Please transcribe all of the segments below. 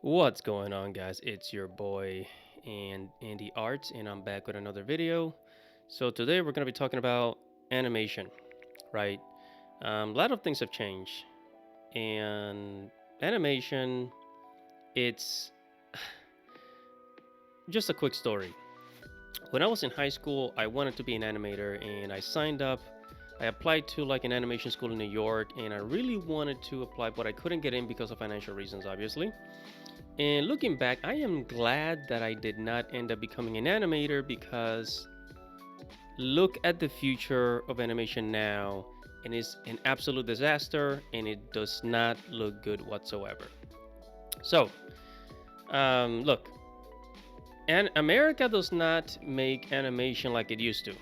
What's going on, guys? It's your boy and Andy Arts, and I'm back with another video. So today we're going to be talking about animation, right? A lot of things have changed, and animation, it's just a quick story. When I was in high school, I wanted to be an animator, and I signed up. I applied to like an animation school in New York, and I really wanted to apply, but I couldn't get in because of financial reasons, obviously. And looking back, I am glad that I did not end up becoming an animator because look at the future of animation now, and it's an absolute disaster and it does not look good whatsoever. So, look, and America does not make animation like it used to.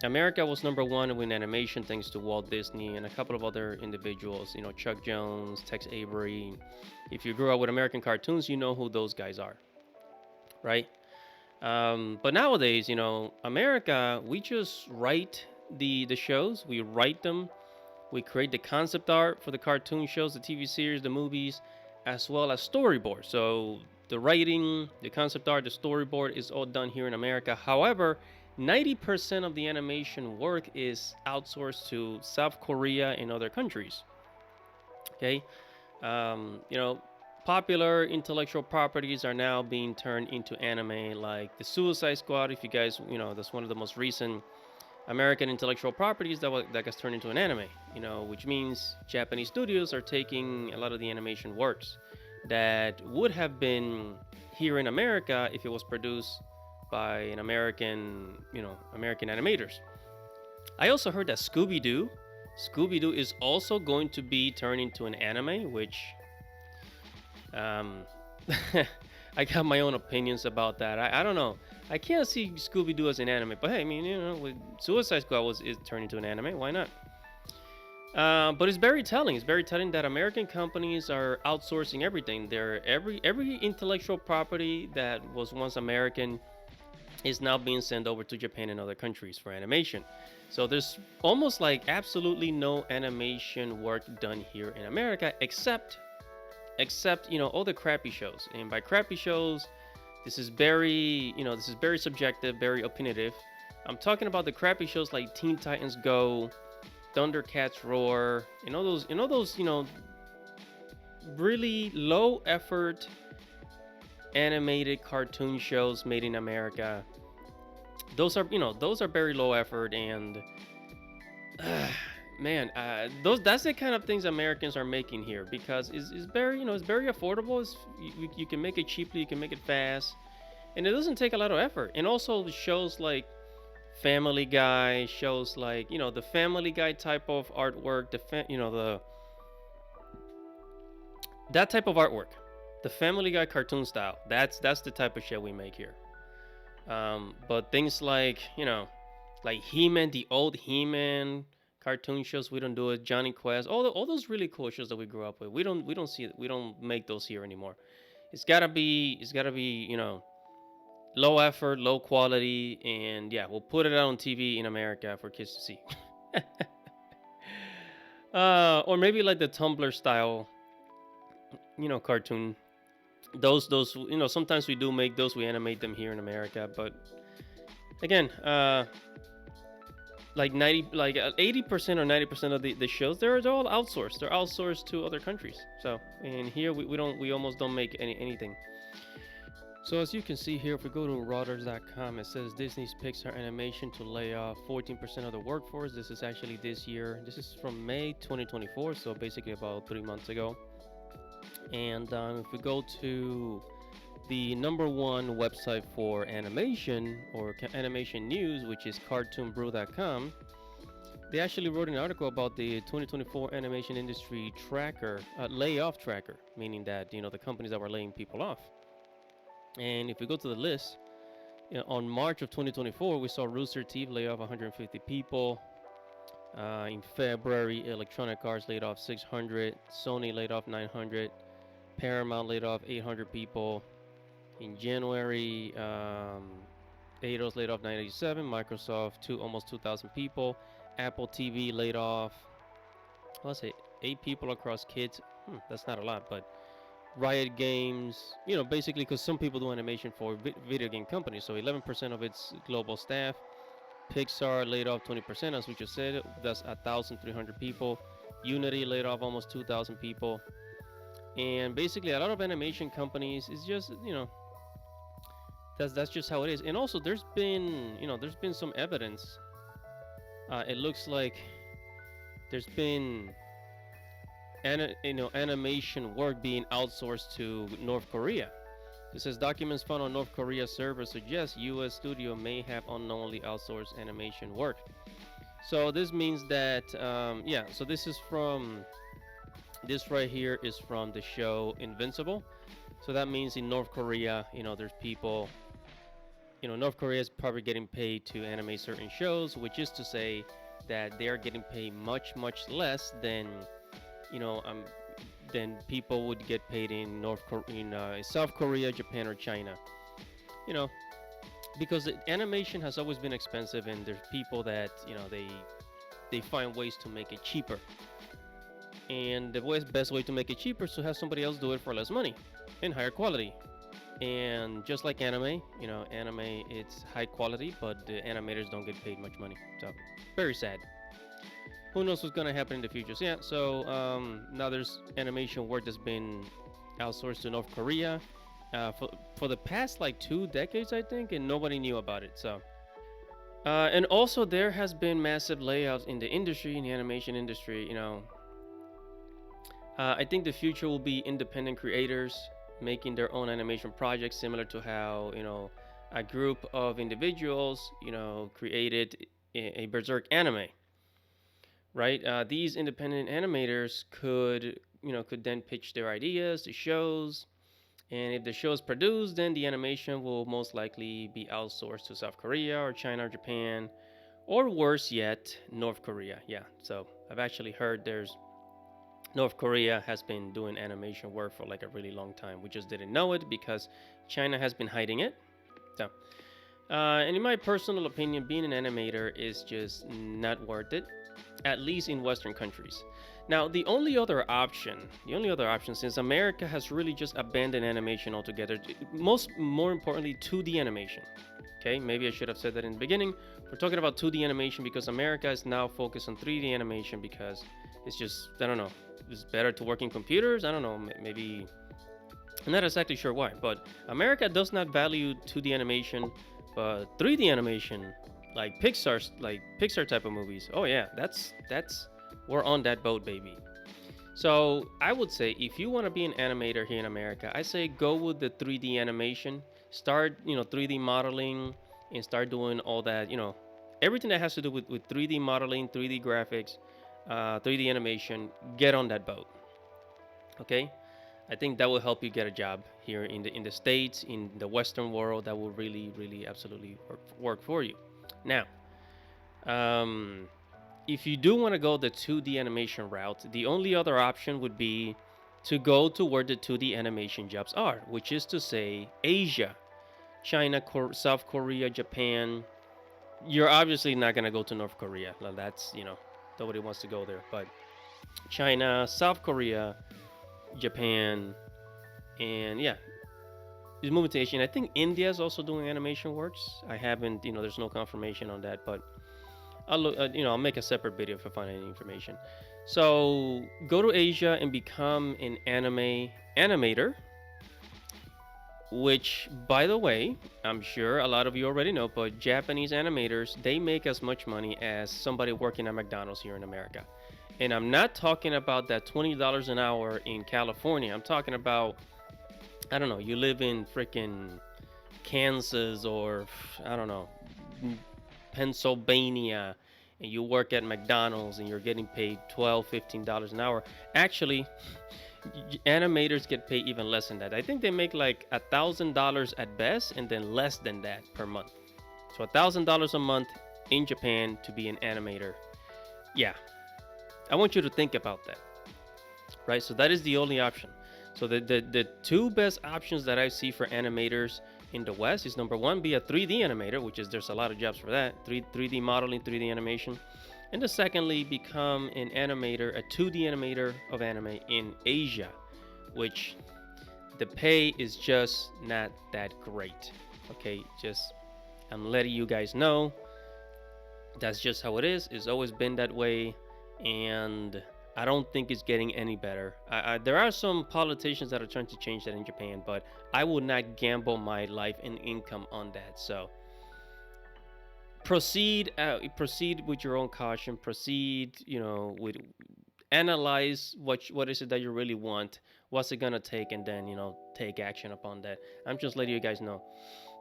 America was number one in animation thanks to Walt Disney and a couple of other individuals, Chuck Jones, Tex Avery. If you grew up with American cartoons, you know who those guys are, right? But nowadays, America, we just write the shows, we write them, we create the concept art for the cartoon shows, the TV series, the movies, as well as storyboard. So the writing, the concept art, the storyboard is all done here in America. However, 90% of the animation work is outsourced to South Korea and other countries. Okay, um, you know, popular intellectual properties are now being turned into anime, like the Suicide Squad. If you guys, that's one of the most recent American intellectual properties that gets turned into an anime. Which means Japanese studios are taking a lot of the animation works that would have been here in America if it was produced by an American animators. I also heard that Scooby Doo is also going to be turned into an anime, which um, I got my own opinions about that. I don't know. I can't see Scooby Doo as an anime, but hey, I mean, with Suicide Squad is turned into an anime. Why not? But it's very telling. It's very telling that American companies are outsourcing everything. Every intellectual property that was once American is now being sent over to Japan and other countries for animation. So there's almost like absolutely no animation work done here in America, except all the crappy shows. And by crappy shows, this is very subjective, very opinionative. I'm talking about the crappy shows like Teen Titans Go, Thundercats Roar, and all those really low effort animated cartoon shows made in America. Those are very low effort, and man, that's the kind of things Americans are making here because it's very it's very affordable. You can make it cheaply, you can make it fast, and it doesn't take a lot of effort. And also shows like Family Guy, shows like the Family Guy type of artwork, the that type of artwork, the Family Guy cartoon style. That's the type of shit we make here. But things like like He-Man, the old He-Man cartoon shows, we don't do it. Johnny Quest, all those really cool shows that we grew up with, we don't see it. We don't make those here anymore. It's gotta be low effort, low quality, and yeah, we'll put it out on TV in America for kids to see. Or maybe like the Tumblr style, cartoon. Those sometimes we do make those, we animate them here in America, but again, like 80% or 90% of the shows, they're all outsourced. They're outsourced to other countries. So and here we almost don't make anything. So as you can see here, if we go to Reuters.com, it says Disney's Pixar Animation to lay off 14% of the workforce. This is actually this year. This is from May 2024, so basically about 3 months ago. And if we go to the number one website for animation or animation news, which is cartoonbrew.com, they actually wrote an article about the 2024 animation industry tracker, layoff tracker, meaning that the companies that were laying people off. And if we go to the list, on March of 2024, we saw Rooster Teeth lay off 150 people. In February, Electronic Arts laid off 600, Sony laid off 900, Paramount laid off 800 people. In January, Eidos laid off 97, Microsoft almost 2,000 people, Apple TV laid off, let's say 8 people across kids. That's not a lot, but Riot Games, basically because some people do animation for video game companies. So 11% of its global staff. Pixar laid off 20%, as we just said. That's 1,300 people. Unity laid off almost 2,000 people. And basically, a lot of animation companies is just, that's just how it is. And also, there's been some evidence. It looks like there's been animation work being outsourced to North Korea. It says documents found on North Korea server suggest U.S. studio may have unknowingly outsourced animation work. So this means that yeah. So this right here is from the show Invincible. So that means in North Korea, there's people. North Korea is probably getting paid to animate certain shows, which is to say that they are getting paid much, much less you know, um, than people would get paid in South Korea, Japan, or China. You know, because animation has always been expensive, and there's people that they find ways to make it cheaper. And the best way to make it cheaper is to have somebody else do it for less money and higher quality. And just like anime it's high quality, but the animators don't get paid much money. So very sad. Who knows what's gonna happen in the future? So, yeah. So now there's animation work that's been outsourced to North Korea for the past like 2 decades, I think, and nobody knew about it. So. And also, there has been massive layoffs in the industry, in the animation industry. I think the future will be independent creators making their own animation projects, similar to how a group of individuals created a Berserk anime, right? These independent animators could then pitch their ideas to shows, and if the show is produced, then the animation will most likely be outsourced to South Korea or China or Japan, or worse yet, North Korea. Yeah, so I've actually heard there's North Korea has been doing animation work for like a really long time. We just didn't know it because China has been hiding it. So, and in my personal opinion, being an animator is just not worth it, at least in Western countries. Now, the only other option, since America has really just abandoned animation altogether, more importantly, 2D animation. Okay, maybe I should have said that in the beginning. We're talking about 2D animation because America is now focused on 3D animation because it's just, I don't know, it's better to work in computers. I don't know, maybe, I'm not exactly sure why, but America does not value 2D animation, but 3D animation, like Pixar type of movies. Oh yeah, that's we're on that boat, baby. So I would say if you want to be an animator here in America, I say go with the 3D animation. Start 3D modeling and start doing all that, everything that has to do with 3D modeling, 3D graphics, 3D animation. Get on that boat. Okay, I think that will help you get a job here in the States, in the Western world. That will really, really, absolutely work for you. Now, if you do want to go the 2D animation route, the only other option would be to go to where the 2D animation jobs are, which is to say Asia, China, South Korea, Japan. You're obviously not going to go to North Korea. That's, nobody wants to go there. But China, South Korea, Japan, and yeah, he's moving to Asia. And I think India is also doing animation works. I haven't, there's no confirmation on that, but I'll look, I'll make a separate video if I find any information. So go to Asia and become an animator, which, by the way, I'm sure a lot of you already know, but Japanese animators, they make as much money as somebody working at McDonald's here in America. And I'm not talking about that $20 an hour in California. I'm talking about, I don't know, you live in freaking Kansas or, I don't know, Pennsylvania, and you work at McDonald's and you're getting paid $12, $15 an hour. Actually, animators get paid even less than that. I think they make like $1,000 at best, and then less than that per month. So $1,000 a month in Japan to be an animator. Yeah, I want you to think about that, right? So that is the only option. So the two best options that I see for animators in the West is, number one, be a 3D animator, which is, there's a lot of jobs for that, 3D modeling, 3D animation. And the secondly, become an animator, a 2D animator of anime in Asia, which the pay is just not that great. Okay, just I'm letting you guys know that's just how it is. It's always been that way, and I don't think it's getting any better. There are some politicians that are trying to change that in Japan, but I would not gamble my life and income on that. So proceed with your own caution. Proceed, with analyze what is it that you really want. What's it gonna take, and then take action upon that. I'm just letting you guys know.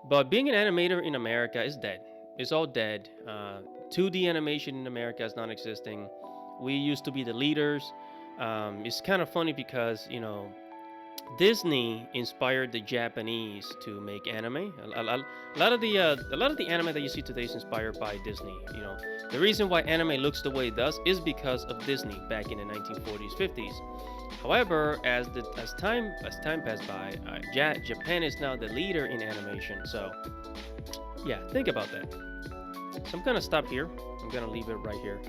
But being an animator in America is dead. It's all dead. 2D animation in America is non-existing. We used to be the leaders. It's kind of funny because Disney inspired the Japanese to make anime. A lot of the anime that you see today is inspired by Disney. The reason why anime looks the way it does is because of Disney back in the 1940s, 50s. However, as time passed by, Japan is now the leader in animation. So, yeah, think about that. So I'm gonna stop here. I'm gonna leave it right here,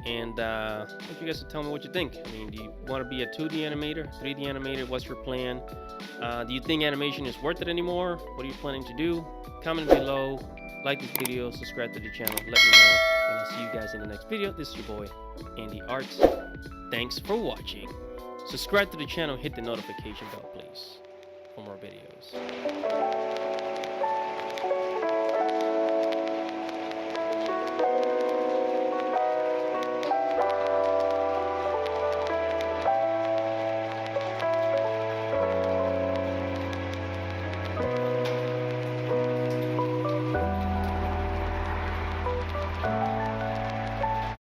and I want you guys to tell me what you think. I mean, do you want to be a 2D animator, 3D animator? What's your plan? Do you think animation is worth it anymore? What are you planning to do? Comment below. Like this video. Subscribe to the channel. Let me know, and I'll see you guys in the next video. This is your boy, Andy Arts. Thanks for watching. Subscribe to the channel, hit the notification bell, please, for more videos.